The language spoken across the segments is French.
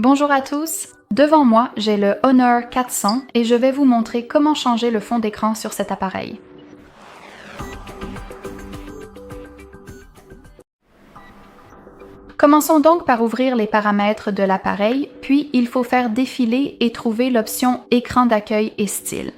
Bonjour à tous! Devant moi, j'ai le Honor 400 et je vais vous montrer comment changer le fond d'écran sur cet appareil. Commençons donc par ouvrir les paramètres de l'appareil, puis il faut faire défiler et trouver l'option Écran d'accueil et style.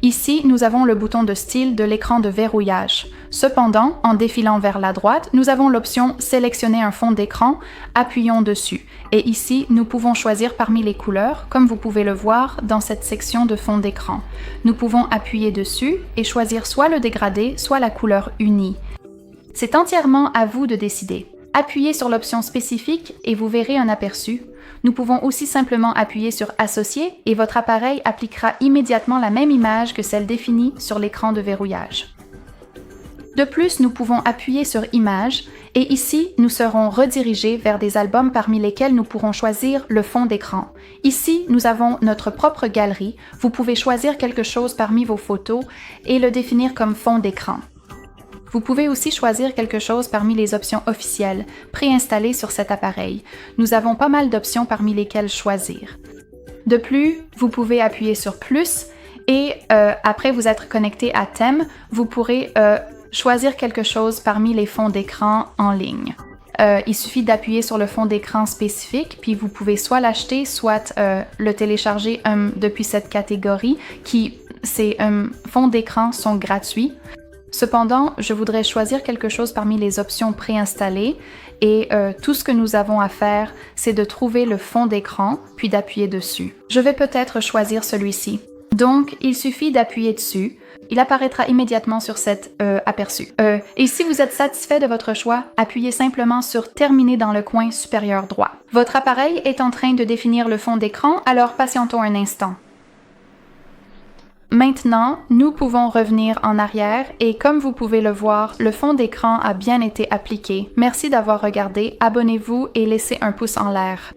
Ici, nous avons le bouton de style de l'écran de verrouillage. Cependant, en défilant vers la droite, nous avons l'option Sélectionner un fond d'écran, appuyons dessus. Et ici, nous pouvons choisir parmi les couleurs, comme vous pouvez le voir dans cette section de fond d'écran. Nous pouvons appuyer dessus et choisir soit le dégradé, soit la couleur unie. C'est entièrement à vous de décider. Appuyez sur l'option spécifique et vous verrez un aperçu. Nous pouvons aussi simplement appuyer sur Associer et votre appareil appliquera immédiatement la même image que celle définie sur l'écran de verrouillage. De plus, nous pouvons appuyer sur Images et ici, nous serons redirigés vers des albums parmi lesquels nous pourrons choisir le fond d'écran. Ici, nous avons notre propre galerie. Vous pouvez choisir quelque chose parmi vos photos et le définir comme fond d'écran. Vous pouvez aussi choisir quelque chose parmi les options officielles, préinstallées sur cet appareil. Nous avons pas mal d'options parmi lesquelles choisir. De plus, vous pouvez appuyer sur plus et après vous être connecté à Thème, vous pourrez choisir quelque chose parmi les fonds d'écran en ligne. Il suffit d'appuyer sur le fond d'écran spécifique, puis vous pouvez soit l'acheter, soit le télécharger depuis cette catégorie, ces fonds d'écran sont gratuits. Cependant, je voudrais choisir quelque chose parmi les options préinstallées et tout ce que nous avons à faire, c'est de trouver le fond d'écran, puis d'appuyer dessus. Je vais peut-être choisir celui-ci. Donc, il suffit d'appuyer dessus. Il apparaîtra immédiatement sur cet aperçu. Et si vous êtes satisfait de votre choix, appuyez simplement sur Terminer dans le coin supérieur droit. Votre appareil est en train de définir le fond d'écran, alors patientons un instant. Maintenant, nous pouvons revenir en arrière et comme vous pouvez le voir, le fond d'écran a bien été appliqué. Merci d'avoir regardé, abonnez-vous et laissez un pouce en l'air.